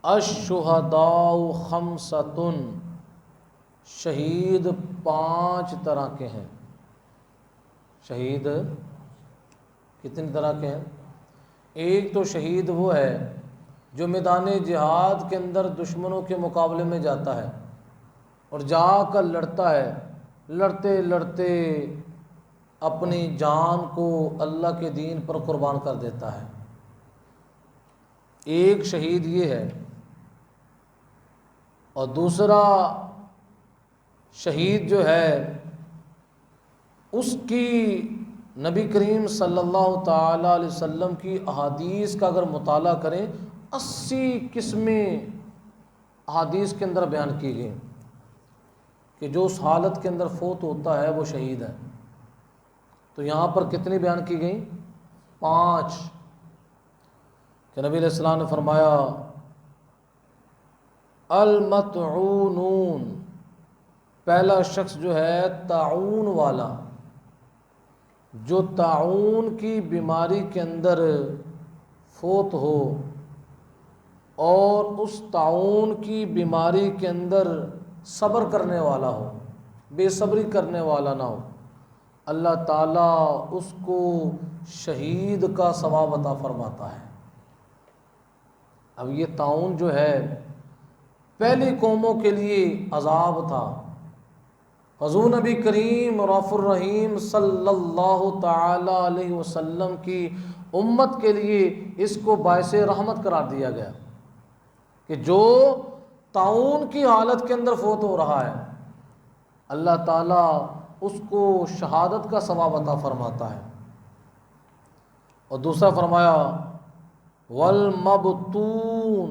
الشہداء خمسۃ، شہید 5 طرح کے ہیں۔ شہید کتنی طرح کے ہیں؟ ایک تو شہید وہ ہے جو میدان جہاد کے اندر دشمنوں کے مقابلے میں جاتا ہے اور جا کر لڑتا ہے، لڑتے لڑتے اپنی جان کو اللہ کے دین پر قربان کر دیتا ہے۔ ایک شہید یہ ہے، اور دوسرا شہید جو ہے اس کی نبی کریم صلی اللہ تعالی علیہ وسلم کی احادیث کا اگر مطالعہ کریں 80 قسمیں احادیث کے اندر بیان کی گئی کہ جو اس حالت کے اندر فوت ہوتا ہے وہ شہید ہے۔ تو یہاں پر کتنی بیان کی گئی؟ 5 کہ نبی علیہ السلام نے فرمایا المطعونون، پہلا شخص جو ہے طاعون والا، جو طاعون کی بیماری کے اندر فوت ہو اور اس طاعون کی بیماری کے اندر صبر کرنے والا ہو، بے صبری کرنے والا نہ ہو، اللہ تعالیٰ اس کو شہید کا ثواب عطا فرماتا ہے۔ اب یہ طاعون جو ہے پہلی قوموں کے لیے عذاب تھا، حضور نبی کریم رؤوف الرحیم صلی اللہ تعالی علیہ وسلم کی امت کے لیے اس کو باعث رحمت قرار دیا گیا کہ جو طاعون کی حالت کے اندر فوت ہو رہا ہے اللہ تعالیٰ اس کو شہادت کا ثواب عطا فرماتا ہے۔ اور دوسرا فرمایا والمبتون،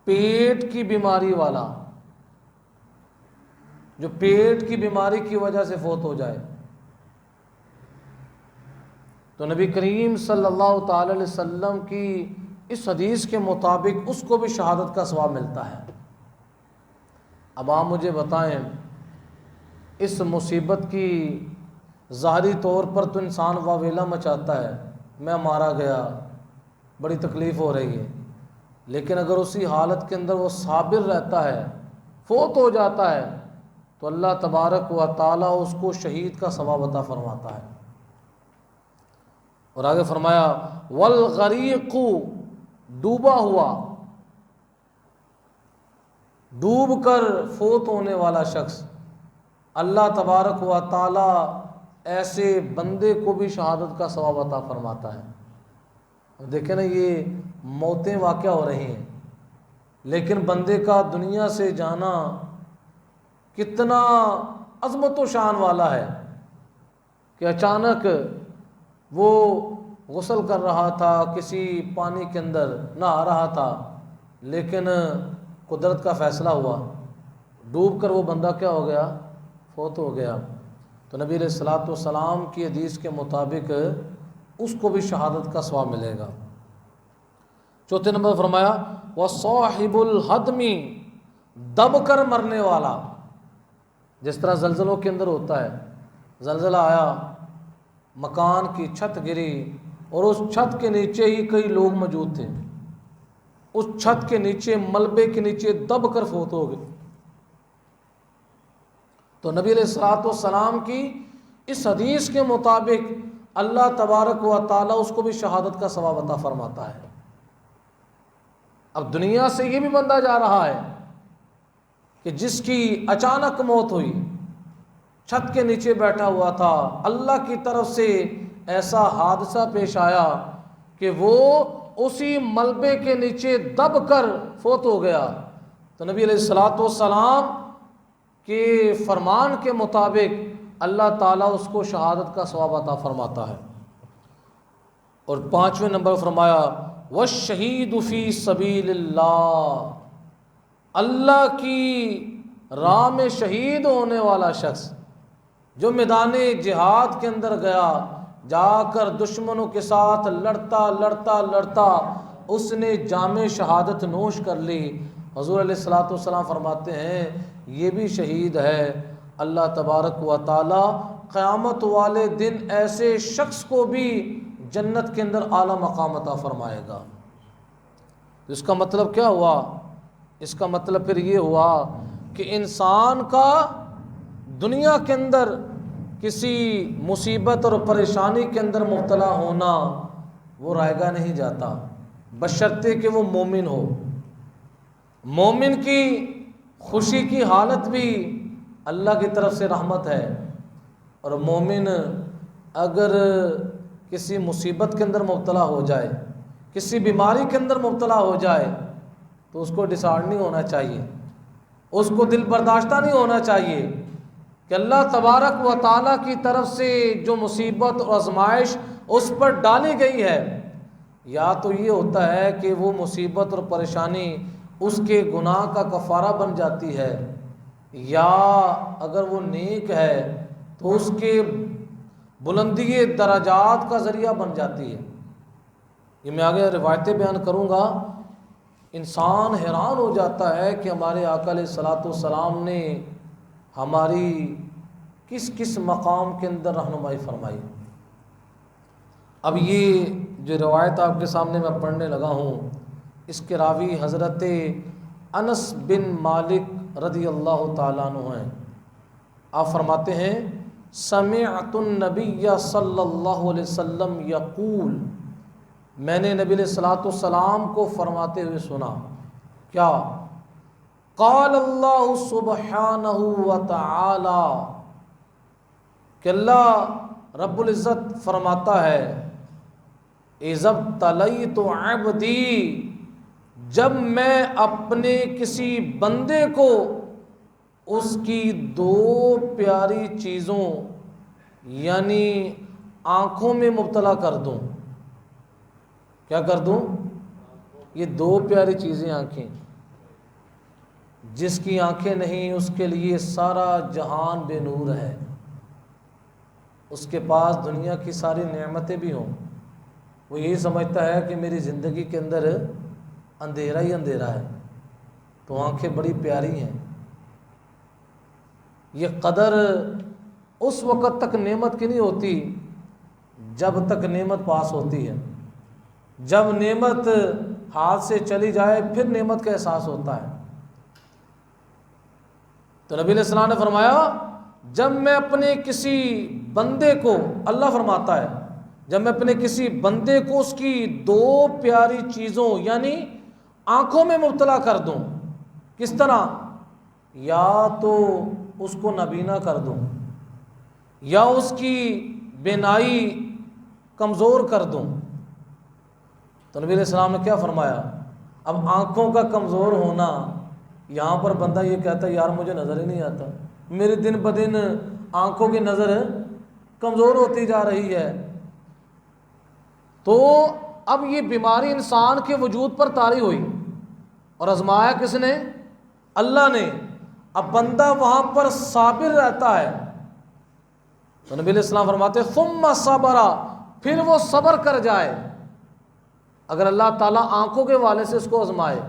پیٹ کی بیماری والا، جو پیٹ کی بیماری کی وجہ سے فوت ہو جائے تو نبی کریم صلی اللہ تعالی علیہ وسلم کی اس حدیث کے مطابق اس کو بھی شہادت کا ثواب ملتا ہے۔ اب آپ مجھے بتائیں، اس مصیبت کی ظاہری طور پر تو انسان واویلا مچاتا ہے، میں مارا گیا، بڑی تکلیف ہو رہی ہے، لیکن اگر اسی حالت کے اندر وہ صابر رہتا ہے، فوت ہو جاتا ہے تو اللہ تبارک و تعالیٰ اس کو شہید کا ثواب عطا فرماتا ہے۔ اور آگے فرمایا والغریق، ڈوبا ہوا، ڈوب کر فوت ہونے والا شخص، اللہ تبارک و تعالیٰ ایسے بندے کو بھی شہادت کا ثواب عطا فرماتا ہے۔ دیکھیں نا، یہ موتیں واقع ہو رہی ہیں لیکن بندے کا دنیا سے جانا کتنا عظمت و شان والا ہے کہ اچانک وہ غسل کر رہا تھا، کسی پانی کے اندر نہا رہا تھا، لیکن قدرت کا فیصلہ ہوا، ڈوب کر وہ بندہ کیا ہو گیا؟ فوت ہو گیا۔ تو نبی علیہ الصلوۃ والسلام کی حدیث کے مطابق اس کو بھی شہادت کا ثواب ملے گا۔ چوتھے نمبر فرمایا وصاحب الحدم، دب کر مرنے والا، جس طرح زلزلوں کے اندر ہوتا ہے، زلزلہ آیا، مکان کی چھت گری اور اس چھت کے نیچے ہی کئی لوگ موجود تھے، اس چھت کے نیچے ملبے کے نیچے دب کر فوت ہو گئے، تو نبی علیہ الصلوۃ والسلام کی اس حدیث کے مطابق اللہ تبارک و تعالیٰ اس کو بھی شہادت کا ثواب عطا فرماتا ہے۔ اب دنیا سے یہ بھی بندہ جا رہا ہے کہ جس کی اچانک موت ہوئی، چھت کے نیچے بیٹھا ہوا تھا، اللہ کی طرف سے ایسا حادثہ پیش آیا کہ وہ اسی ملبے کے نیچے دب کر فوت ہو گیا، تو نبی علیہ الصلوۃ والسلام کے فرمان کے مطابق اللہ تعالیٰ اس کو شہادت کا ثواب عطا فرماتا ہے۔ اور 5ویں نمبر فرمایا والشہید فی سبیل اللہ، اللہ کی راہ میں شہید ہونے والا شخص جو میدان جہاد کے اندر گیا، جا کر دشمنوں کے ساتھ لڑتا لڑتا لڑتا اس نے جام شہادت نوش کر لی، حضور علیہ الصلوۃ والسلام فرماتے ہیں یہ بھی شہید ہے، اللہ تبارک و تعالی قیامت والے دن ایسے شخص کو بھی جنت کے اندر اعلیٰ مقام عطا فرمائے گا۔ اس کا مطلب کیا ہوا؟ اس کا مطلب پھر یہ ہوا کہ انسان کا دنیا کے اندر کسی مصیبت اور پریشانی کے اندر مبتلا ہونا وہ رائے گا نہیں جاتا، بشرطے کہ وہ مومن ہو۔ مومن کی خوشی کی حالت بھی اللہ کی طرف سے رحمت ہے، اور مومن اگر کسی مصیبت کے اندر مبتلا ہو جائے، کسی بیماری کے اندر مبتلا ہو جائے، تو اس کو ڈسارڈ نہیں ہونا چاہیے، اس کو دل برداشتہ نہیں ہونا چاہیے کہ اللہ تبارک و تعالیٰ کی طرف سے جو مصیبت اور آزمائش اس پر ڈالی گئی ہے، یا تو یہ ہوتا ہے کہ وہ مصیبت اور پریشانی اس کے گناہ کا کفارہ بن جاتی ہے، یا اگر وہ نیک ہے تو اس کے بلندی درجات کا ذریعہ بن جاتی ہے۔ یہ میں آگے روایتیں بیان کروں گا۔ انسان حیران ہو جاتا ہے کہ ہمارے آقا علیہ الصلوۃ والسلام نے ہماری کس کس مقام کے اندر رہنمائی فرمائی۔ اب یہ جو روایت آپ کے سامنے میں پڑھنے لگا ہوں، اس کے راوی حضرت انس بن مالک رضی اللہ تعالیٰ عنہ ہیں۔ آپ فرماتے ہیں سمعت النبی صلی اللہ علیہ وسلم یقول، میں نے نبی علیہ الصلوۃ والسلام کو فرماتے ہوئے سنا، کیا؟ قال اللہ سبحانہ وتعالی، کہ اللہ رب العزت فرماتا ہے اذا ابتلیت عبدی، جب میں اپنے کسی بندے کو اس کی دو پیاری چیزوں یعنی آنکھوں میں مبتلا کر دوں۔ کیا کر دوں؟ یہ دو پیاری چیزیں آنکھیں، جس کی آنکھیں نہیں اس کے لیے سارا جہان بے نور ہے، اس کے پاس دنیا کی ساری نعمتیں بھی ہوں، وہ یہی سمجھتا ہے کہ میری زندگی کے اندر اندھیرا ہی اندھیرا ہے، تو آنکھیں بڑی پیاری ہیں۔ یہ قدر اس وقت تک نعمت کی نہیں ہوتی جب تک نعمت پاس ہوتی ہے، جب نعمت ہاتھ سے چلی جائے پھر نعمت کا احساس ہوتا ہے۔ تو نبی علیہ السلام نے فرمایا جب میں اپنے کسی بندے کو، اللہ فرماتا ہے جب میں اپنے کسی بندے کو اس کی دو پیاری چیزوں یعنی آنکھوں میں مبتلا کر دوں، کس طرح؟ یا تو اس کو نابینا کر دوں، یا اس کی بینائی کمزور کر دوں۔ تو نبی علیہ السلام نے کیا فرمایا؟ اب آنکھوں کا کمزور ہونا، یہاں پر بندہ یہ کہتا ہے یار مجھے نظر ہی نہیں آتا، میری دن بدن آنکھوں کی نظر کمزور ہوتی جا رہی ہے۔ تو اب یہ بیماری انسان کے وجود پر طاری ہوئی، اور آزمایا کس نے؟ اللہ نے۔ اب بندہ وہاں پر صابر رہتا ہے، تو نبی علیہ السلام فرماتے ہیں ثم صبر، پھر وہ صبر کر جائے۔ اگر اللہ تعالیٰ آنکھوں کے والے سے اس کو آزمائے،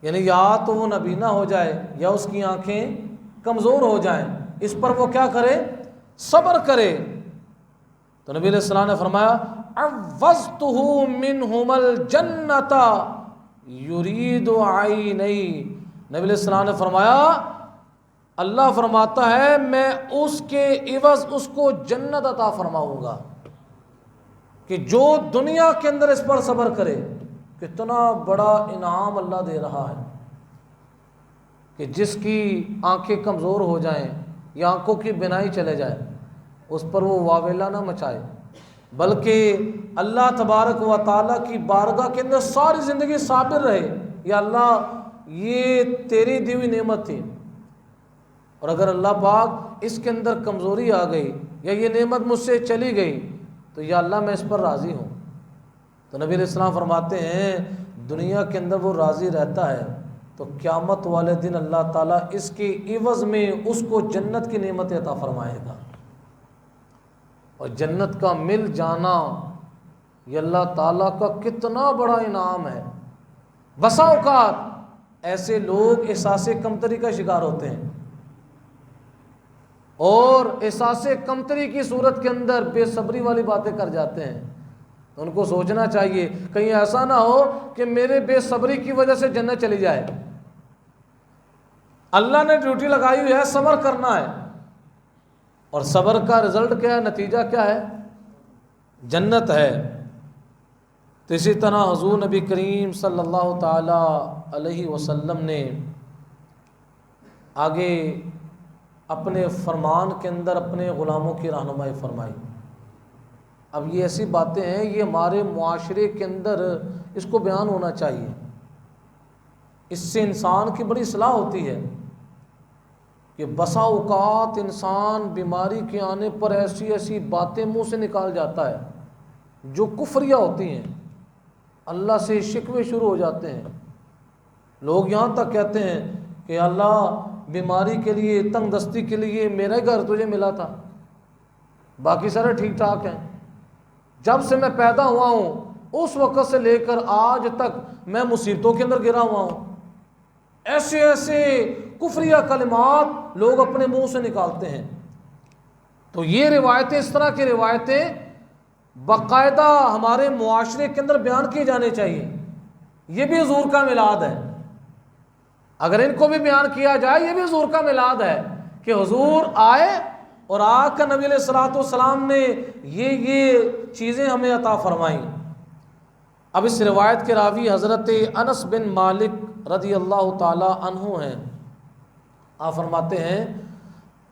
یعنی یا تو وہ نابینا ہو جائے یا اس کی آنکھیں کمزور ہو جائیں، اس پر وہ کیا کرے؟ صبر کرے۔ تو نبی علیہ السلام نے فرمایا عوضتہ منہم الجنۃ یرید عینی، نبی علیہ السلام نے فرمایا اللہ فرماتا ہے میں اس کے عوض اس کو جنت عطا فرماؤں گا، کہ جو دنیا کے اندر اس پر صبر کرے۔ کتنا بڑا انعام اللہ دے رہا ہے کہ جس کی آنکھیں کمزور ہو جائیں یا آنکھوں کی بینائی چلے جائے، اس پر وہ واویلا نہ مچائے، بلکہ اللہ تبارک و تعالیٰ کی بارگاہ کے اندر ساری زندگی صابر رہے، یا اللہ یہ تیری دی ہوئی نعمت تھی، اور اگر اللہ پاک اس کے اندر کمزوری آ گئی یا یہ نعمت مجھ سے چلی گئی تو یا اللہ میں اس پر راضی ہوں۔ تو نبی علیہ السلام فرماتے ہیں دنیا کے اندر وہ راضی رہتا ہے تو قیامت والے دن اللہ تعالیٰ اس کے عوض میں اس کو جنت کی نعمت عطا فرمائے گا، اور جنت کا مل جانا یہ اللہ تعالیٰ کا کتنا بڑا انعام ہے۔ بسا اوقات ایسے لوگ احساس کمتری کا شکار ہوتے ہیں، اور احساس کمتری کی صورت کے اندر بے صبری والی باتیں کر جاتے ہیں تو ان کو سوچنا چاہیے کہیں ایسا نہ ہو کہ میرے بے صبری کی وجہ سے جنت چلی جائے۔ اللہ نے ڈیوٹی لگائی ہوئی ہے، صبر کرنا ہے، اور صبر کا رزلٹ کیا ہے، نتیجہ کیا ہے؟ جنت ہے۔ تو اسی طرح حضور نبی کریم صلی اللہ تعالی علیہ وسلم نے آگے اپنے فرمان کے اندر اپنے غلاموں کی رہنمائی فرمائی۔ اب یہ ایسی باتیں ہیں، یہ ہمارے معاشرے کے اندر اس کو بیان ہونا چاہیے، اس سے انسان کی بڑی اصلاح ہوتی ہے کہ بسا اوقات انسان بیماری کے آنے پر ایسی ایسی باتیں منہ سے نکال جاتا ہے جو کفریہ ہوتی ہیں، اللہ سے شکوے شروع ہو جاتے ہیں۔ لوگ یہاں تک کہتے ہیں کہ اللہ بیماری کے لیے، تنگ دستی کے لیے میرا گھر تجھے ملا تھا، باقی سارے ٹھیک ٹھاک ہیں، جب سے میں پیدا ہوا ہوں اس وقت سے لے کر آج تک میں مصیبتوں کے اندر گرا ہوا ہوں۔ ایسے ایسے کفریہ کلمات لوگ اپنے منہ سے نکالتے ہیں۔ تو یہ روایتیں، اس طرح کی روایتیں باقاعدہ ہمارے معاشرے کے اندر بیان کی جانے چاہیے۔ یہ بھی حضور کا میلاد ہے، اگر ان کو بھی بیان کیا جائے، یہ بھی حضور کا میلاد ہے کہ حضور آئے اور آ کر نبی علیہ الصلوۃ والسلام نے یہ چیزیں ہمیں عطا فرمائیں۔ اب اس روایت کے راوی حضرت انس بن مالک رضی اللہ تعالی عنہ ہیں۔ آپ فرماتے ہیں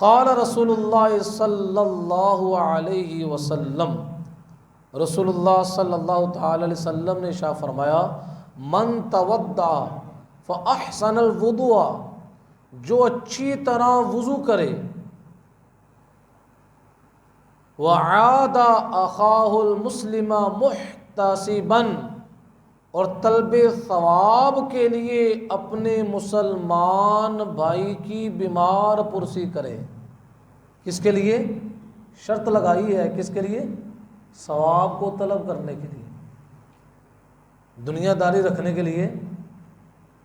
قال رسول اللہ صلی اللہ علیہ وسلم، رسول اللہ صلی اللہ تعالی علیہ وسلم نے ارشاد فرمایا من تودع فاحسن الوضوء، جو اچھی طرح وضو کرے، وعاد اخاہ المسلم محتسبا، اور طلب ثواب کے لیے اپنے مسلمان بھائی کی بیمار پرسی کرے۔ کس کے لیے؟ شرط لگائی ہے، کس کے لیے؟ ثواب کو طلب کرنے کے لیے، دنیا داری رکھنے کے لیے۔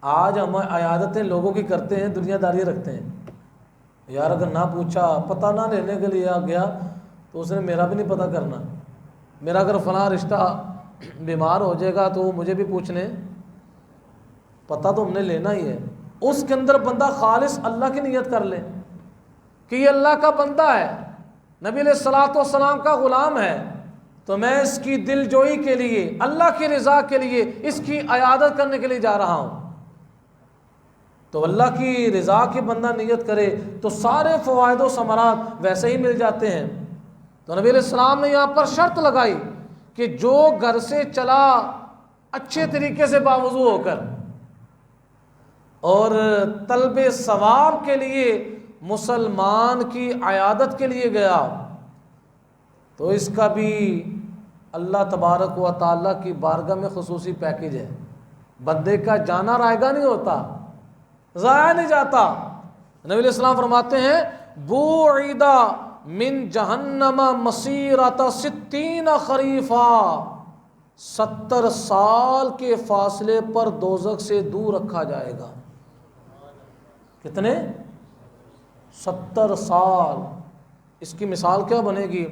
آج ہم عیادتیں لوگوں کی کرتے ہیں، دنیا داری رکھتے ہیں، یار اگر نہ پوچھا، پتہ نہ لینے کے لیے گیا تو اس نے میرا بھی نہیں پتہ کرنا، میرا اگر فلاں رشتہ بیمار ہو جائے گا تو وہ مجھے بھی پوچھنے، پتہ تو ہم نے لینا ہی ہے۔ اس کے اندر بندہ خالص اللہ کی نیت کر لے کہ یہ اللہ کا بندہ ہے، نبی علیہ الصلوۃ والسلام کا غلام ہے، تو میں اس کی دل جوئی کے لیے، اللہ کی رضا کے لیے اس کی عیادت کرنے کے لیے جا رہا ہوں۔ تو اللہ کی رضا کی بندہ نیت کرے تو سارے فوائد و ثمرات ویسے ہی مل جاتے ہیں۔ تو نبی علیہ السلام نے یہاں پر شرط لگائی کہ جو گھر سے چلا اچھے طریقے سے باوضو ہو کر اور طلب ثواب کے لیے مسلمان کی عیادت کے لیے گیا، تو اس کا بھی اللہ تبارک و تعالیٰ کی بارگاہ میں خصوصی پیکیج ہے۔ بندے کا جانا رائگاں نہیں ہوتا، ضائع نہیں جاتا۔ نبی علیہ السلام فرماتے ہیں بوعیدہ من جہنم مسیرۃ 60 خریفا، 70 سال کے فاصلے پر دوزخ سے دور رکھا جائے گا۔ کتنے؟ 70 سال۔ اس کی مثال کیا بنے گی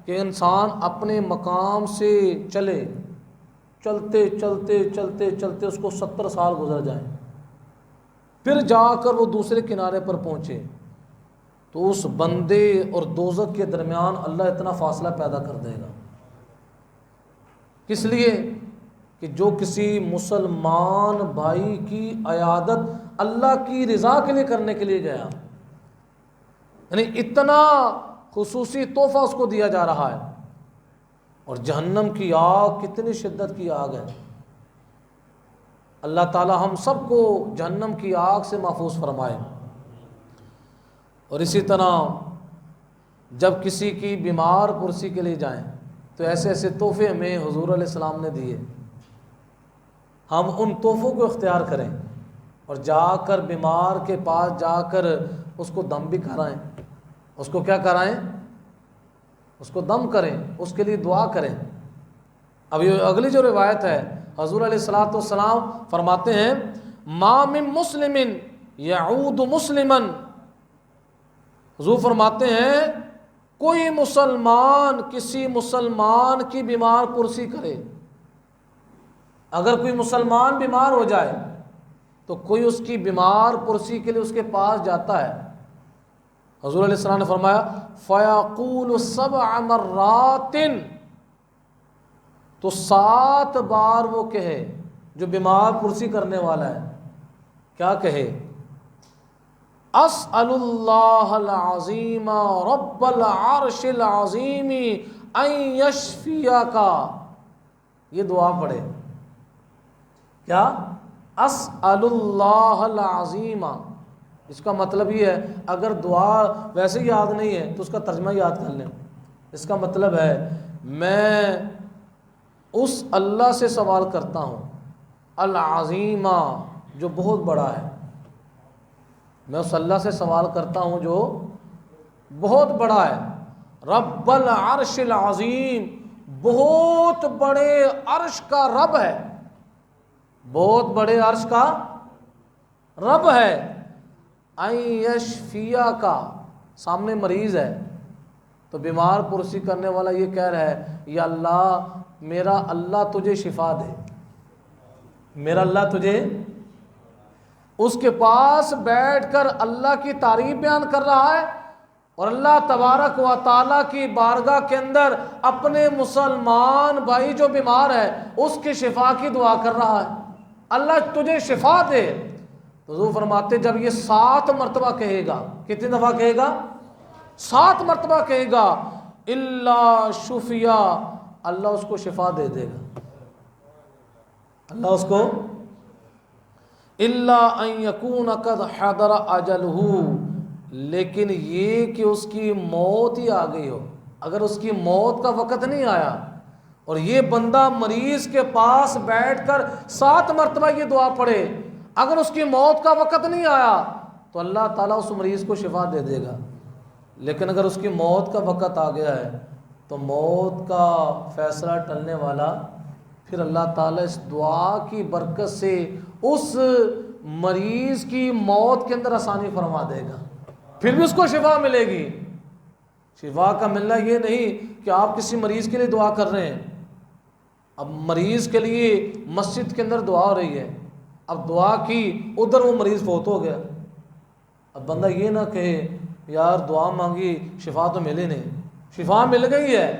کہ انسان اپنے مقام سے چلے، چلتے چلتے چلتے چلتے اس کو 70 سال گزر جائیں، پھر جا کر وہ دوسرے کنارے پر پہنچے، تو اس بندے اور دوزخ کے درمیان اللہ اتنا فاصلہ پیدا کر دے گا۔ کس لیے؟ کہ جو کسی مسلمان بھائی کی عیادت اللہ کی رضا کے لیے کرنے کے لیے گیا، یعنی اتنا خصوصی تحفہ اس کو دیا جا رہا ہے۔ اور جہنم کی آگ کتنی شدت کی آگ ہے، اللہ تعالی ہم سب کو جہنم کی آگ سے محفوظ فرمائے۔ اور اسی طرح جب کسی کی بیمار پرسی کے لیے جائیں تو ایسے ایسے تحفے ہمیں حضور علیہ السلام نے دیے، ہم ان تحفوں کو اختیار کریں اور جا کر بیمار کے پاس جا کر اس کو دم بھی کرائیں۔ اس کو کیا کرائیں؟ اس کو دم کریں، اس کے لیے دعا کریں۔ اب یہ اگلی جو روایت ہے، حضور علیہ الصلوۃ والسلام فرماتے ہیں ما من مسلم یعود مسلما، حضور فرماتے ہیں کوئی مسلمان کسی مسلمان کی بیمار پرسی کرے، اگر کوئی مسلمان بیمار ہو جائے تو کوئی اس کی بیمار پرسی کے لیے اس کے پاس جاتا ہے، حضور علیہ السلام نے فرمایا فَيَقُولُ 7 مرات، تو 7 بار وہ کہے، جو بیمار پرسی کرنے والا ہے کیا کہے؟ اسأل اللہ العظیم رب العرش العظیم ان یشفیک، یہ دعا پڑھے، کیا؟ اسأل اللہ العظیم، اس کا مطلب یہ ہے، اگر دعا ویسے یاد نہیں ہے تو اس کا ترجمہ یاد کر لیں۔ اس کا مطلب ہے میں اس اللہ سے سوال کرتا ہوں، العظیم جو بہت بڑا ہے، میں اس اللہ سے سوال کرتا ہوں جو بہت بڑا ہے، رب العرش العظیم، بہت بڑے عرش کا رب ہے، بہت بڑے عرش کا رب ہے، ان یشفیک، سامنے مریض ہے تو بیمار پرسی کرنے والا یہ کہہ رہا ہے یا اللہ میرا اللہ تجھے شفا دے، میرا اللہ تجھے، اس کے پاس بیٹھ کر اللہ کی تعریف بیان کر رہا ہے اور اللہ تبارک و تعالیٰ کی بارگاہ کے اندر اپنے مسلمان بھائی جو بیمار ہے اس کی شفا کی دعا کر رہا ہے، اللہ تجھے شفا دے۔ تو حضور فرماتے جب یہ 7 مرتبہ کہے گا، کتنی دفعہ کہے گا؟ 7 مرتبہ کہے گا، اللہ شفیہ، اللہ اس کو شفا دے دے گا، اللہ اس کو، اللہ ان یکون قد حضر اجلہ، لیکن یہ کہ اس کی موت ہی آ گئی ہو، اگر اس کی موت کا وقت نہیں آیا اور یہ بندہ مریض کے پاس بیٹھ کر 7 مرتبہ یہ دعا پڑھے، اگر اس کی موت کا وقت نہیں آیا تو اللہ تعالیٰ اس مریض کو شفا دے دے گا، لیکن اگر اس کی موت کا وقت آ گیا ہے تو موت کا فیصلہ ٹلنے والا، پھر اللہ تعالیٰ اس دعا کی برکت سے اس مریض کی موت کے اندر آسانی فرما دے گا، پھر بھی اس کو شفا ملے گی۔ شفا کا ملنا یہ نہیں کہ آپ کسی مریض کے لیے دعا کر رہے ہیں، اب مریض کے لیے مسجد کے اندر دعا ہو رہی ہے، اب دعا کی ادھر وہ مریض فوت ہو گیا، اب بندہ یہ نہ کہے یار دعا مانگی شفا تو ملی نہیں، شفا مل گئی ہے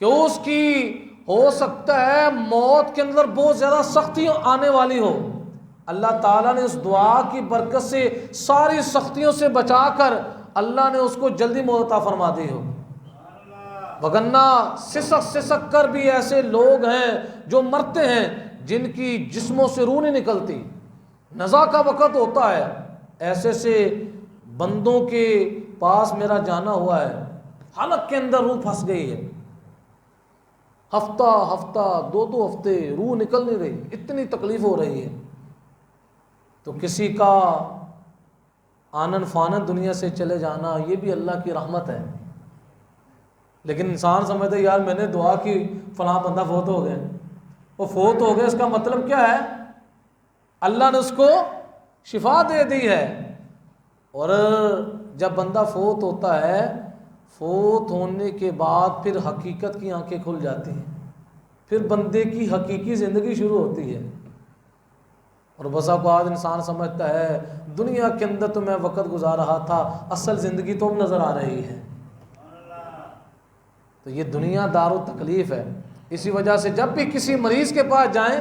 کہ اس کی ہو سکتا ہے موت کے اندر بہت زیادہ سختیاں آنے والی ہو، اللہ تعالیٰ نے اس دعا کی برکت سے ساری سختیوں سے بچا کر اللہ نے اس کو جلدی موت عطا فرما دی ہو، وگرنہ سسک کر بھی ایسے لوگ ہیں جو مرتے ہیں جن کی جسموں سے روح نہیں نکلتی، نزا کا وقت ہوتا ہے، ایسے سے بندوں کے پاس میرا جانا ہوا ہے، حلق کے اندر روح پھنس گئی ہے، ہفتہ 2 ہفتے روح نکل نہیں رہی، اتنی تکلیف ہو رہی ہے، تو کسی کا آنن فانن دنیا سے چلے جانا یہ بھی اللہ کی رحمت ہے، لیکن انسان سمجھتا ہے یار میں نے دعا کی فلاں بندہ فوت ہو گئے، وہ فوت ہو گئے اس کا مطلب کیا ہے؟ اللہ نے اس کو شفا دے دی ہے، اور جب بندہ فوت ہوتا ہے، فوت ہونے کے بعد پھر حقیقت کی آنکھیں کھل جاتی ہیں، پھر بندے کی حقیقی زندگی شروع ہوتی ہے، اور بسا اوقات انسان سمجھتا ہے دنیا کے اندر تو میں وقت گزار رہا تھا، اصل زندگی تو اب نظر آ رہی ہے، تو یہ دنیا دار و تکلیف ہے، اسی وجہ سے جب بھی کسی مریض کے پاس جائیں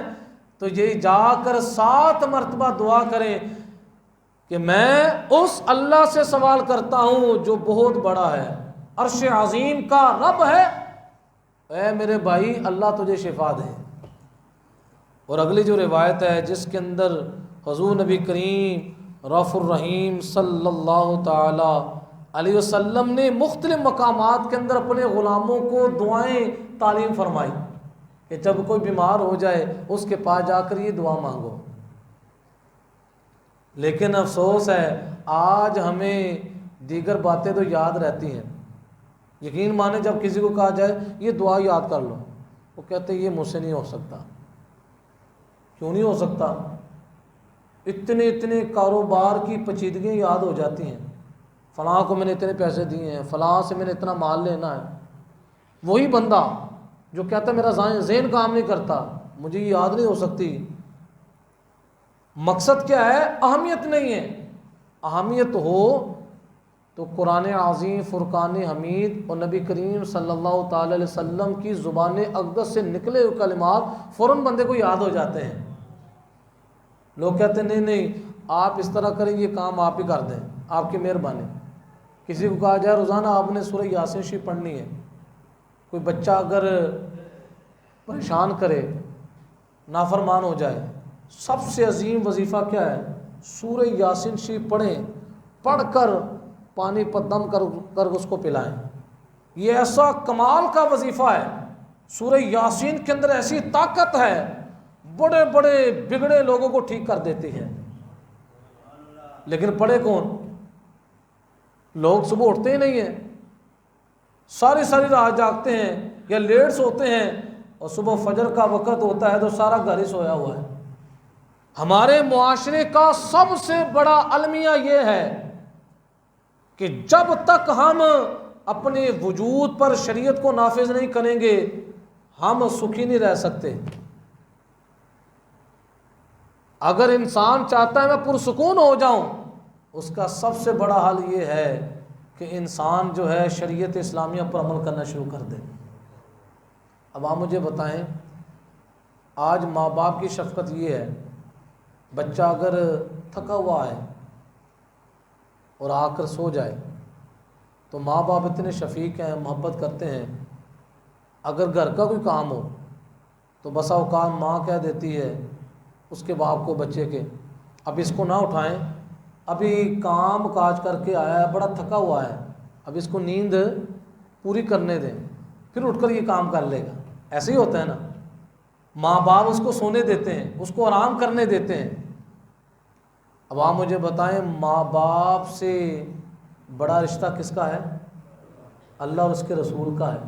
تو یہ جا کر 7 مرتبہ دعا کریں کہ میں اس اللہ سے سوال کرتا ہوں جو بہت بڑا ہے، عرش عظیم کا رب ہے، اے میرے بھائی اللہ تجھے شفا دے۔ اور اگلی جو روایت ہے جس کے اندر حضور نبی کریم رف الرحیم صلی اللہ تعالی علیہ وسلم نے مختلف مقامات کے اندر اپنے غلاموں کو دعائیں تعلیم فرمائی کہ جب کوئی بیمار ہو جائے اس کے پاس جا کر یہ دعا مانگو، لیکن افسوس ہے آج ہمیں دیگر باتیں تو یاد رہتی ہیں، یقین مانے جب کسی کو کہا جائے یہ دعا یاد کر لو، وہ کہتے ہیں یہ مجھ سے نہیں ہو سکتا۔ کیوں نہیں ہو سکتا؟ اتنے کاروبار کی پیچیدگیاں یاد ہو جاتی ہیں، فلاں کو میں نے اتنے پیسے دیے ہیں، فلاں سے میں نے اتنا مال لینا ہے، وہی بندہ جو کہتا ہے میرا ذہن کام نہیں کرتا، مجھے یہ یاد نہیں ہو سکتی، مقصد کیا ہے؟ اہمیت نہیں ہے۔ اہمیت ہو تو قرآن عظیم، فرقان حمید اور نبی کریم صلی اللہ تعالی علیہ وسلم کی زبان اقدس سے نکلے ہوئے کلمات فوراً بندے کو یاد ہو جاتے ہیں۔ لوگ کہتے ہیں نہیں نہیں آپ اس طرح کریں، یہ کام آپ ہی کر دیں، آپ کی مہربانی۔ کسی کو کہا جائے روزانہ آپ نے سورہ یاسین شریف پڑھنی ہے، کوئی بچہ اگر پریشان کرے، نافرمان ہو جائے، سب سے عظیم وظیفہ کیا ہے؟ سورہ یاسین شریف پڑھیں، پڑھ کر پانی پر دم کر اس کو پلائیں۔ یہ ایسا کمال کا وظیفہ ہے، سورہ یاسین کے اندر ایسی طاقت ہے، بڑے بڑے بگڑے لوگوں کو ٹھیک کر دیتی ہے۔ لیکن پڑھے کون؟ لوگ صبح اٹھتے ہی نہیں ہیں، ساری رات جاگتے ہیں یا لیٹ سوتے ہیں، اور صبح فجر کا وقت ہوتا ہے تو سارا گھر ہی سویا ہوا ہے۔ ہمارے معاشرے کا سب سے بڑا المیہ یہ ہے کہ جب تک ہم اپنے وجود پر شریعت کو نافذ نہیں کریں گے ہم سکھی نہیں رہ سکتے۔ اگر انسان چاہتا ہے میں پرسکون ہو جاؤں، اس کا سب سے بڑا حل یہ ہے کہ انسان جو ہے شریعت اسلامیہ پر عمل کرنا شروع کر دے۔ اب آپ مجھے بتائیں، آج ماں باپ کی شفقت یہ ہے، بچہ اگر تھکا ہوا ہے اور آ کر سو جائے تو ماں باپ اتنے شفیق ہیں، محبت کرتے ہیں۔ اگر گھر کا کوئی کام ہو تو بسا اوقات ماں کہہ دیتی ہے اس کے باپ کو بچے کے، اب اس کو نہ اٹھائیں، ابھی کام کاج کر کے آیا ہے، بڑا تھکا ہوا ہے، اب اس کو نیند پوری کرنے دیں، پھر اٹھ کر یہ کام کر لے گا۔ ایسے ہی ہوتا ہے نا، ماں باپ اس کو سونے دیتے ہیں، اس کو آرام کرنے دیتے ہیں۔ اب آپ مجھے بتائیں ماں باپ سے بڑا رشتہ کس کا ہے؟ اللہ اور اس کے رسول کا ہے۔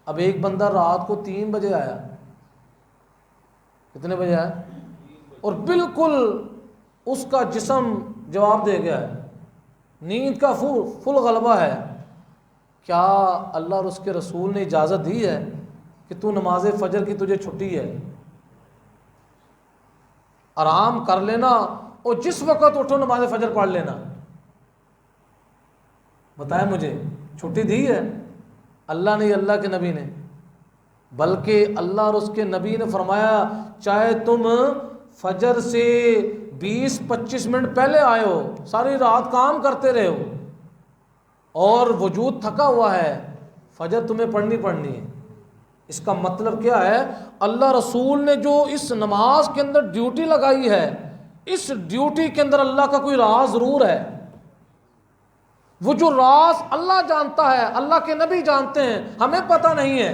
اب ایک بندہ رات کو 3 بجے آیا، کتنے بجے آیا؟ اور بالکل اس کا جسم جواب دے گیا ہے، نیند کا فل غلبہ ہے، کیا اللہ اور اس کے رسول نے اجازت دی ہے کہ تو نماز فجر کی تجھے چھٹی ہے، آرام کر لینا اور جس وقت اٹھو نماز فجر پڑھ لینا؟ بتائیں مجھے، چھٹی دی ہے اللہ نے، اللہ کے نبی نے؟ بلکہ اللہ اور اس کے نبی نے فرمایا چاہے تم فجر سے 20-25 منٹ پہلے آئے ہو، ساری رات کام کرتے رہے ہو اور وجود تھکا ہوا ہے، فجر تمہیں پڑھنی ہے۔ اس کا مطلب کیا ہے؟ اللہ رسول نے جو اس نماز کے اندر ڈیوٹی لگائی ہے، اس ڈیوٹی کے اندر اللہ کا کوئی راز ضرور ہے۔ وہ جو راز اللہ جانتا ہے، اللہ کے نبی جانتے ہیں، ہمیں پتہ نہیں ہے۔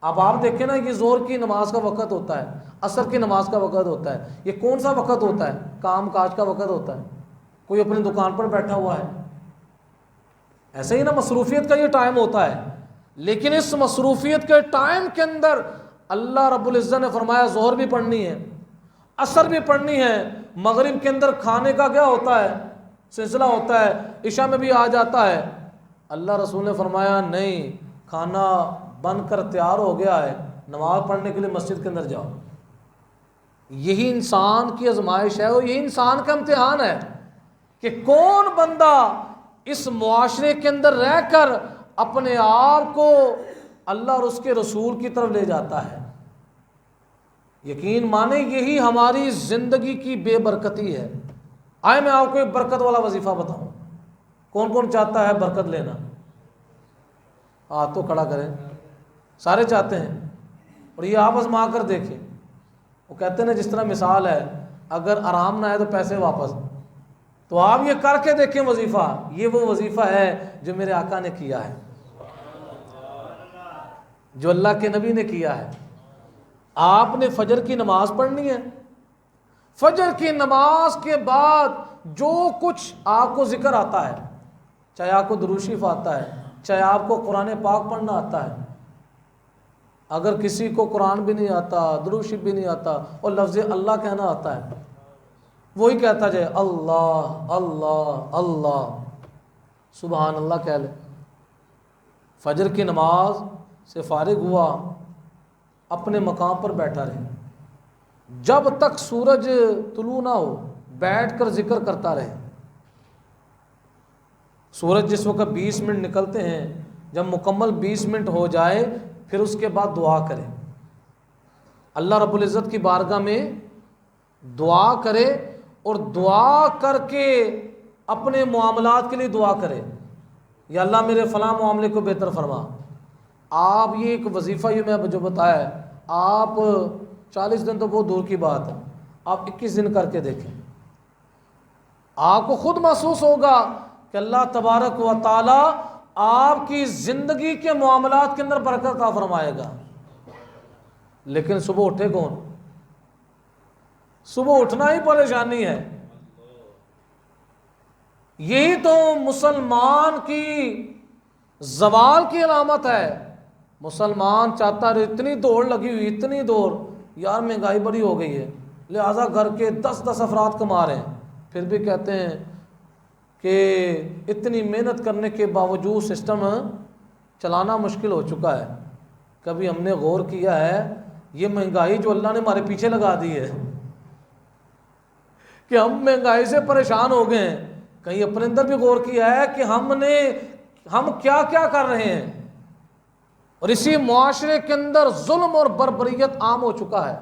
اب آپ دیکھیں نا، یہ ظہر کی نماز کا وقت ہوتا ہے، عصر کی نماز کا وقت ہوتا ہے، یہ کون سا وقت ہوتا ہے؟ کام کاج کا وقت ہوتا ہے، کوئی اپنی دکان پر بیٹھا ہوا ہے، ایسے ہی نا مصروفیت کا یہ ٹائم ہوتا ہے۔ لیکن اس مصروفیت کے ٹائم کے اندر اللہ رب العزت نے فرمایا ظہر بھی پڑھنی ہے، عصر بھی پڑھنی ہے، مغرب کے اندر کھانے کا کیا ہوتا ہے؟ سلسلہ ہوتا ہے، عشاء میں بھی آ جاتا ہے۔ اللہ رسول نے فرمایا نہیں، کھانا بن کر تیار ہو گیا ہے، نماز پڑھنے کے لیے مسجد کے اندر جاؤ۔ یہی انسان کی آزمائش ہے اور یہی انسان کا امتحان ہے کہ کون بندہ اس معاشرے کے اندر رہ کر اپنے آپ کو اللہ اور اس کے رسول کی طرف لے جاتا ہے۔ یقین مانیں یہی ہماری زندگی کی بے برکتی ہے۔ آئے میں آپ کو ایک برکت والا وظیفہ بتاؤں، کون کون چاہتا ہے برکت لینا؟ ہاتھ تو کھڑا کریں، سارے چاہتے ہیں۔ اور یہ آپ آزما کر دیکھیں، وہ کہتے ہیں نا جس طرح مثال ہے، اگر آرام نہ آئے تو پیسے واپس، تو آپ یہ کر کے دیکھیں وظیفہ، یہ وہ وظیفہ ہے جو میرے آقا نے کیا ہے، جو اللہ کے نبی نے کیا ہے۔ آپ نے فجر کی نماز پڑھنی ہے، فجر کی نماز کے بعد جو کچھ آپ کو ذکر آتا ہے، چاہے آپ کو درود شریف آتا ہے، چاہے آپ کو قرآن پاک پڑھنا آتا ہے، اگر کسی کو قرآن بھی نہیں آتا، درود شریف بھی نہیں آتا اور لفظ اللہ کہنا آتا ہے، وہی کہتا جائے اللہ اللہ اللہ، سبحان اللہ کہہ لے، فجر کی نماز سے فارغ ہوا، اپنے مقام پر بیٹھا رہے، جب تک سورج طلوع نہ ہو بیٹھ کر ذکر کرتا رہے۔ سورج جس وقت 20 منٹ نکلتے ہیں، جب مکمل 20 منٹ ہو جائے پھر اس کے بعد دعا کرے، اللہ رب العزت کی بارگاہ میں دعا کرے، اور دعا کر کے اپنے معاملات کے لیے دعا کرے، یا اللہ میرے فلاں معاملے کو بہتر فرما۔ آپ یہ ایک وظیفہ یہ میں جو بتایا ہے، آپ 40 دن تو بہت دور کی بات ہے، آپ 21 دن کر کے دیکھیں، آپ کو خود محسوس ہوگا کہ اللہ تبارک و تعالی آپ کی زندگی کے معاملات کے اندر برکت عطا فرمائے گا۔ لیکن صبح اٹھے کون؟ صبح اٹھنا ہی پریشانی ہے۔ یہی تو مسلمان کی زوال کی علامت ہے۔ مسلمان چاہتا ہے، اتنی دوڑ لگی ہوئی، اتنی دوڑ، یار مہنگائی بڑی ہو گئی ہے، لہٰذا گھر کے 10 افراد کما رہے ہیں، پھر بھی کہتے ہیں کہ اتنی محنت کرنے کے باوجود سسٹم چلانا مشکل ہو چکا ہے۔ کبھی ہم نے غور کیا ہے یہ مہنگائی جو اللہ نے ہمارے پیچھے لگا دی ہے کہ ہم مہنگائی سے پریشان ہو گئے ہیں؟ کہیں اپنے اندر بھی غور کیا ہے کہ ہم کیا کیا کر رہے ہیں؟ اور اسی معاشرے کے اندر ظلم اور بربریت عام ہو چکا ہے۔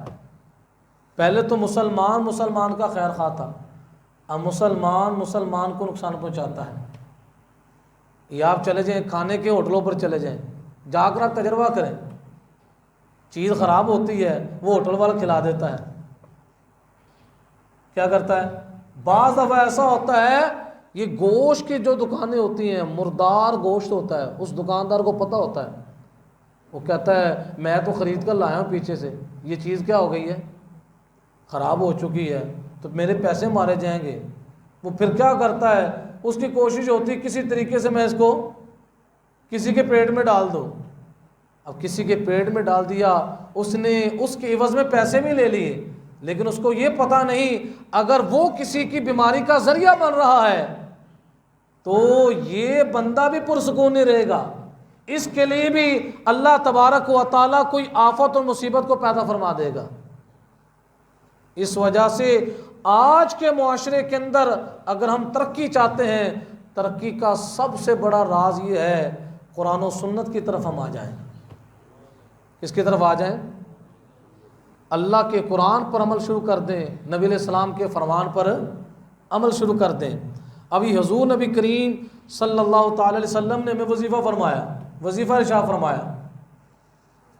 پہلے تو مسلمان کا خیر خواہ تھا، اب مسلمان کو نقصان پہنچاتا ہے۔ یہ آپ چلے جائیں کھانے کے ہوٹلوں پر، چلے جائیں، جا کر آپ تجربہ کریں، چیز خراب ہوتی ہے وہ ہوٹل والا کھلا دیتا ہے۔ کیا کرتا ہے؟ بعض دفعہ ایسا ہوتا ہے یہ گوشت کی جو دکانیں ہوتی ہیں، مردار گوشت ہوتا ہے، اس دکاندار کو پتہ ہوتا ہے، وہ کہتا ہے میں تو خرید کر لایا ہوں پیچھے سے، یہ چیز کیا ہو گئی ہے؟ خراب ہو چکی ہے، تو میرے پیسے مارے جائیں گے۔ وہ پھر کیا کرتا ہے؟ اس کی کوشش ہوتی ہے کسی طریقے سے میں اس کو کسی کے پیٹ میں ڈال دوں۔ اب کسی کے پیٹ میں ڈال دیا، اس نے اس کے عوض میں پیسے بھی لے لیے، لیکن اس کو یہ پتہ نہیں اگر وہ کسی کی بیماری کا ذریعہ بن رہا ہے تو یہ بندہ بھی پرسکون نہیں رہے گا، اس کے لیے بھی اللہ تبارک و تعالیٰ کوئی آفت اور مصیبت کو پیدا فرما دے گا۔ اس وجہ سے آج کے معاشرے کے اندر اگر ہم ترقی چاہتے ہیں، ترقی کا سب سے بڑا راز یہ ہے قرآن و سنت کی طرف ہم آ جائیں۔ کس کی طرف آ جائیں؟ اللہ کے قرآن پر عمل شروع کر دیں، نبی علیہ السلام کے فرمان پر عمل شروع کر دیں۔ ابھی حضور نبی کریم صلی اللہ تعالی علیہ وسلم نے ہمیں وظیفہ ارشاد فرمایا۔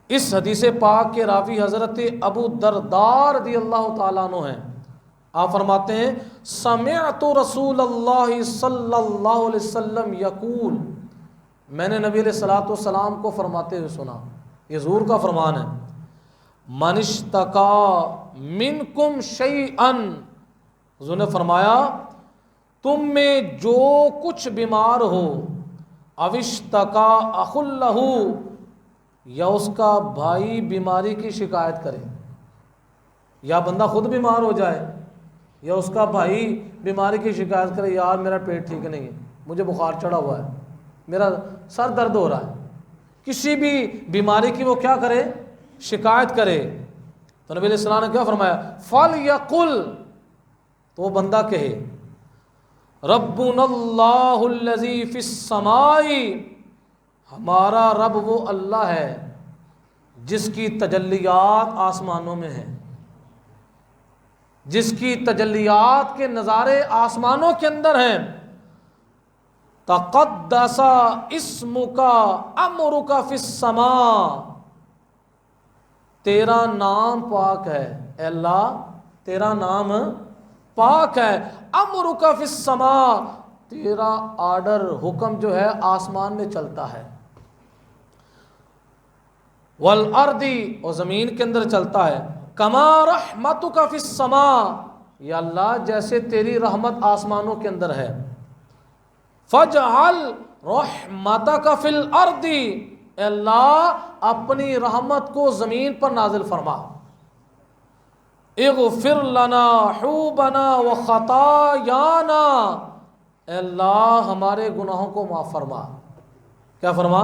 اس حدیث پاک کے راوی حضرت ابو درداء رضی اللہ تعالیٰ عنہ ہیں۔ آپ فرماتے ہیں سمعت رسول اللہ صلی اللہ علیہ وسلم یقول، میں نے نبی علیہ الصلوۃ والسلام کو فرماتے ہوئے سنا، یہ حضور کا فرمان ہے، من اشتکا منکم شیئا، حضور نے فرمایا تم میں جو کچھ بیمار ہو، او اشتکا اخ لہ، یا اس کا بھائی بیماری کی شکایت کرے، یا بندہ خود بیمار ہو جائے یا اس کا بھائی بیماری کی شکایت کرے، یار میرا پیٹ ٹھیک نہیں ہے، مجھے بخار چڑھا ہوا ہے، میرا سر درد ہو رہا ہے، کسی بھی بیماری کی وہ کیا کرے؟ شکایت کرے، تو نبی علیہ السلام نے کیا فرمایا؟ فَلْيَقُلْ، تو وہ بندہ کہے ربنا اللہ الذی فی السماء، ہمارا رب وہ اللہ ہے جس کی تجلیات آسمانوں میں ہیں، جس کی تجلیات کے نظارے آسمانوں کے اندر ہیں، تقدس اسمک امرک فی السماء، تیرا نام پاک ہے، اے اللہ تیرا نام پاک ہے، امرک فی السماء، تیرا آرڈر حکم جو ہے آسمان میں چلتا ہے، والارض، اور زمین کے اندر چلتا ہے، کما رحمتک فی السماء، یا اللہ جیسے تیری رحمت آسمانوں کے اندر ہے، فاجعل رحمتک فی الارض، اے اللہ اپنی رحمت کو زمین پر نازل فرما، اغفر لنا حوبنا وخطایانا، اے اللہ ہمارے گناہوں کو معاف فرما. کیا فرما؟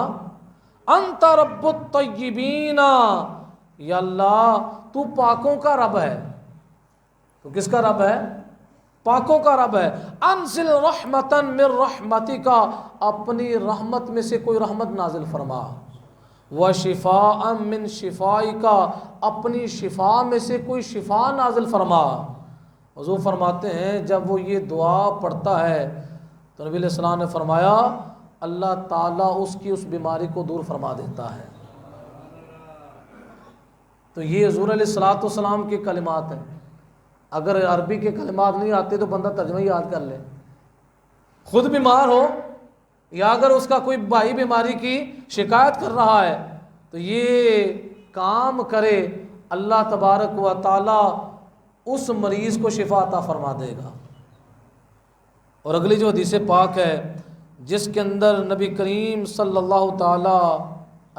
انت رب الطیبین، یا اللہ تو پاکوں کا رب ہے. تو کس کا رب ہے؟ پاکوں کا رب ہے. انزل رحمتا من رحمتک، اپنی رحمت میں سے کوئی رحمت نازل فرما. وشفاء من شفائک، اپنی شفا میں سے کوئی شفا نازل فرما. حضور فرماتے ہیں جب وہ یہ دعا پڑھتا ہے تو نبی علیہ السلام نے فرمایا اللہ تعالیٰ اس کی اس بیماری کو دور فرما دیتا ہے. تو یہ حضور علیہ السلام کے کلمات ہیں. اگر عربی کے کلمات نہیں آتے تو بندہ ترجمہ یاد کر لے. خود بیمار ہو یا اگر اس کا کوئی بھائی بیماری کی شکایت کر رہا ہے تو یہ کام کرے، اللہ تبارک و تعالی اس مریض کو شفا عطا فرما دے گا. اور اگلی جو حدیث پاک ہے جس کے اندر نبی کریم صلی اللہ تعالی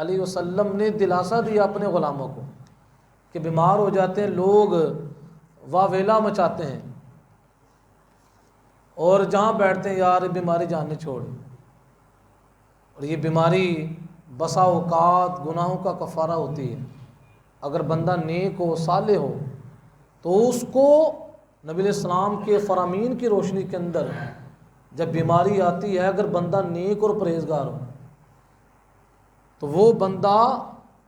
علیہ وسلم نے دلاسا دیا اپنے غلاموں کو کہ بیمار ہو جاتے ہیں لوگ، واویلا مچاتے ہیں اور جہاں بیٹھتے ہیں یار بیماری جان نے چھوڑ. اور یہ بیماری بسا اوقات گناہوں کا کفارہ ہوتی ہے. اگر بندہ نیک ہو، صالح ہو، تو اس کو نبی علیہ السلام کے فرامین کی روشنی کے اندر جب بیماری آتی ہے، اگر بندہ نیک اور پرہیزگار ہو تو وہ بندہ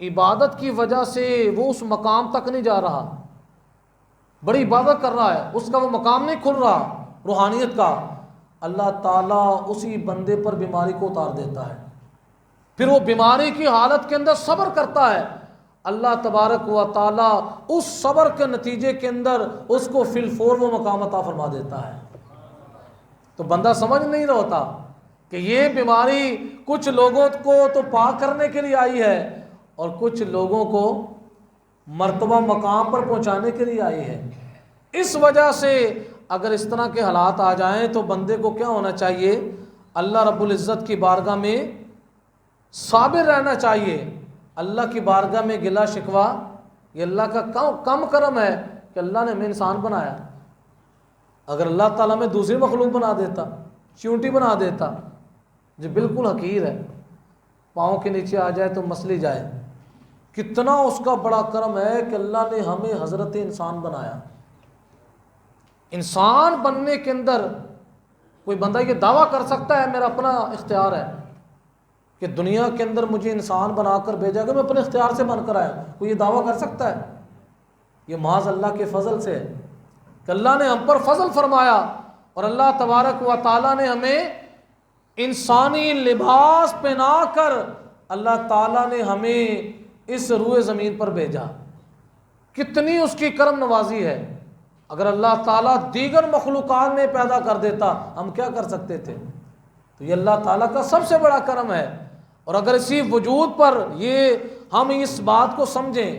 عبادت کی وجہ سے وہ اس مقام تک نہیں جا رہا، بڑی عبادت کر رہا ہے، اس کا وہ مقام نہیں کھل رہا روحانیت کا، اللہ تعالیٰ اسی بندے پر بیماری کو اتار دیتا ہے. پھر وہ بیماری کی حالت کے اندر صبر کرتا ہے، اللہ تبارک و تعالیٰ اس صبر کے نتیجے کے اندر اس کو فی الفور وہ مقام عطا فرما دیتا ہے. تو بندہ سمجھ نہیں رہا ہوتا کہ یہ بیماری کچھ لوگوں کو تو پاک کرنے کے لیے آئی ہے اور کچھ لوگوں کو مرتبہ مقام پر پہنچانے کے لیے آئی ہے. اس وجہ سے اگر اس طرح کے حالات آ جائیں تو بندے کو کیا ہونا چاہیے؟ اللہ رب العزت کی بارگاہ میں صابر رہنا چاہیے. اللہ کی بارگاہ میں گلا شکوہ یہ اللہ کا کم کرم ہے کہ اللہ نے ہمیں انسان بنایا. اگر اللہ تعالیٰ میں دوسری مخلوق بنا دیتا، چیونٹی بنا دیتا جو بالکل حقیر ہے، پاؤں کے نیچے آ جائے تو مسلی جائے، کتنا اس کا بڑا کرم ہے کہ اللہ نے ہمیں حضرت انسان بنایا. انسان بننے کے اندر کوئی بندہ یہ دعویٰ کر سکتا ہے میرا اپنا اختیار ہے کہ دنیا کے اندر مجھے انسان بنا کر بھیجا کہ میں اپنے اختیار سے بن کر آیا؟ کوئی یہ دعویٰ کر سکتا ہے؟ یہ محض اللہ کے فضل سے ہے کہ اللہ نے ہم پر فضل فرمایا اور اللہ تبارک و تعالیٰ نے ہمیں انسانی لباس پہنا کر اللہ تعالیٰ نے ہمیں اس روئے زمین پر بھیجا. کتنی اس کی کرم نوازی ہے. اگر اللہ تعالیٰ دیگر مخلوقات میں پیدا کر دیتا ہم کیا کر سکتے تھے؟ تو یہ اللہ تعالیٰ کا سب سے بڑا کرم ہے. اور اگر اسی وجود پر یہ ہم اس بات کو سمجھیں،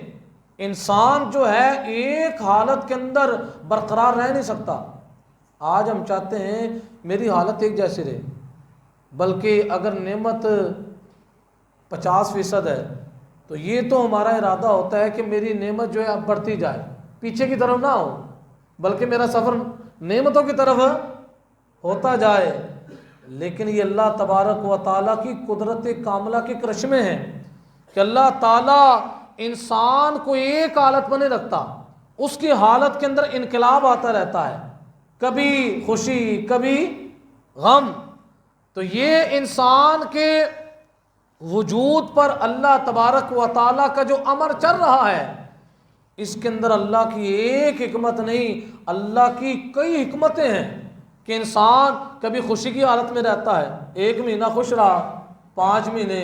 انسان جو ہے ایک حالت کے اندر برقرار رہ نہیں سکتا. آج ہم چاہتے ہیں میری حالت ایک جیسی رہے، بلکہ اگر نعمت 50% ہے تو یہ تو ہمارا ارادہ ہوتا ہے کہ میری نعمت جو ہے اب بڑھتی جائے، پیچھے کی طرف نہ ہو، بلکہ میرا سفر نعمتوں کی طرف ہوتا جائے. لیکن یہ اللہ تبارک و تعالیٰ کی قدرت کاملہ کے کرشمے ہیں کہ اللہ تعالیٰ انسان کو ایک حالت میں نہیں رکھتا، اس کی حالت کے اندر انقلاب آتا رہتا ہے، کبھی خوشی کبھی غم. تو یہ انسان کے وجود پر اللہ تبارک و تعالیٰ کا جو امر چل رہا ہے، اس کے اندر اللہ کی ایک حکمت نہیں، اللہ کی کئی حکمتیں ہیں کہ انسان کبھی خوشی کی حالت میں رہتا ہے، 1 مہینہ خوش رہا، 5 مہینے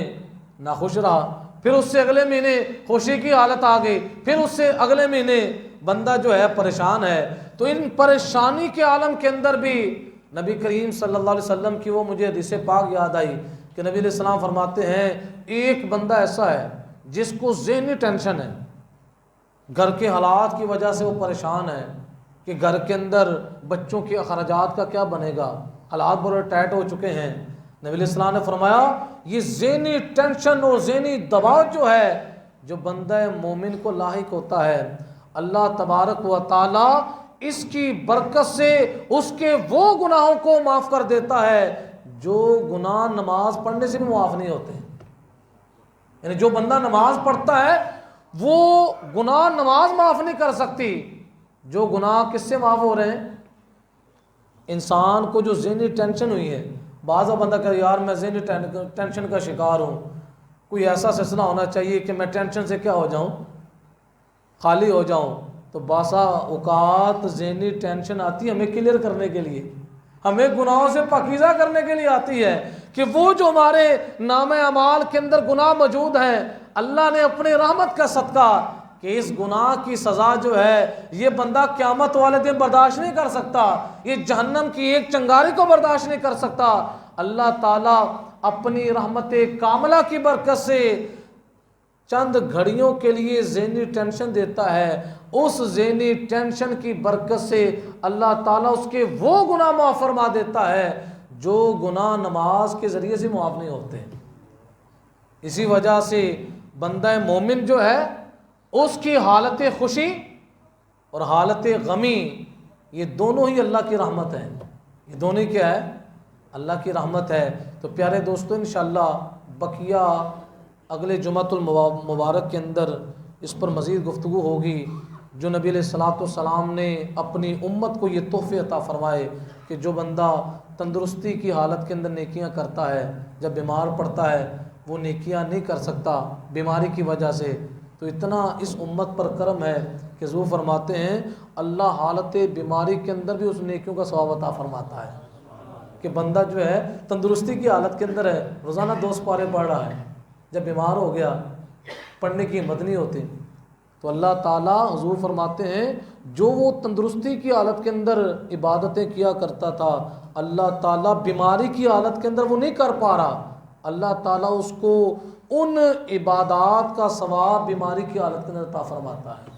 نہ خوش رہا، پھر اس سے اگلے مہینے خوشی کی حالت آ گئی، پھر اس سے اگلے مہینے بندہ جو ہے پریشان ہے. تو ان پریشانی کے عالم کے اندر بھی نبی کریم صلی اللہ علیہ وسلم کی وہ مجھے حدیث پاک یاد آئی کہ نبی علیہ السلام فرماتے ہیں ایک بندہ ایسا ہے جس کو ذہنی ٹینشن ہے، گھر کے حالات کی وجہ سے وہ پریشان ہے کہ گھر کے اندر بچوں کے اخراجات کا کیا بنے گا، حالات بڑے ٹائٹ ہو چکے ہیں. نبی علیہ السلام نے فرمایا یہ ذہنی ٹینشن اور ذہنی دباؤ جو ہے جو بندہ مومن کو لاحق ہوتا ہے، اللہ تبارک و تعالی اس کی برکت سے اس کے وہ گناہوں کو معاف کر دیتا ہے جو گناہ نماز پڑھنے سے بھی معاف نہیں ہوتے. یعنی جو بندہ نماز پڑھتا ہے وہ گناہ نماز معاف نہیں کر سکتی. جو گناہ کس سے معاف ہو رہے ہیں؟ انسان کو جو ذہنی ٹینشن ہوئی ہے. بعض بندہ کہ یار میں ذہنی ٹینشن کا شکار ہوں, کوئی ایسا سلسلہ ہونا چاہیے کہ میں ٹینشن سے کیا ہو جاؤں, خالی ہو جاؤں. تو بعض اوقات ذہنی ٹینشن آتی ہے ہمیں کلیئر کرنے کے لیے, ہمیں گناہوں سے پاکیزہ کرنے کے لیے آتی ہے کہ وہ جو ہمارے نام اعمال کے اندر گناہ موجود ہیں, اللہ نے اپنی رحمت کا صدقہ کہ اس گناہ کی سزا جو ہے یہ بندہ قیامت والے دن برداشت نہیں کر سکتا, یہ جہنم کی ایک چنگاری کو برداشت نہیں کر سکتا. اللہ تعالیٰ اپنی رحمت کاملہ کی برکت سے چند گھڑیوں کے لیے ذہنی ٹینشن دیتا ہے. اس ذہنی ٹینشن کی برکت سے اللہ تعالیٰ اس کے وہ گناہ معاف فرما دیتا ہے جو گناہ نماز کے ذریعے سے معاف نہیں ہوتے. اسی وجہ سے بندہ مومن جو ہے اس کی حالت خوشی اور حالت غمی یہ دونوں ہی اللہ کی رحمت ہے. یہ دونوں ہی کیا ہے؟ اللہ کی رحمت ہے. تو پیارے دوستو انشاءاللہ بقیہ اگلے جمعۃ المبارک کے اندر اس پر مزید گفتگو ہوگی. جو نبی علیہ الصلوۃ والسلام نے اپنی امت کو یہ تحفے عطا فرمائے کہ جو بندہ تندرستی کی حالت کے اندر نیکیاں کرتا ہے, جب بیمار پڑتا ہے وہ نیکیاں نہیں کر سکتا بیماری کی وجہ سے, تو اتنا اس امت پر کرم ہے کہ حضور فرماتے ہیں اللہ حالت بیماری کے اندر بھی اس نیکیوں کا ثواب عطا فرماتا ہے. کہ بندہ جو ہے تندرستی کی حالت کے اندر ہے, روزانہ 2 پارے پڑھ رہا ہے, جب بیمار ہو گیا پڑھنے کی ہمت نہیں ہوتی, تو اللہ تعالیٰ حضور فرماتے ہیں جو وہ تندرستی کی حالت کے اندر عبادتیں کیا کرتا تھا اللہ تعالیٰ بیماری کی حالت کے اندر وہ نہیں کر پا رہا, اللہ تعالیٰ اس کو ان عبادات کا ثواب بیماری کی حالت کے اندر عطا فرماتا ہے.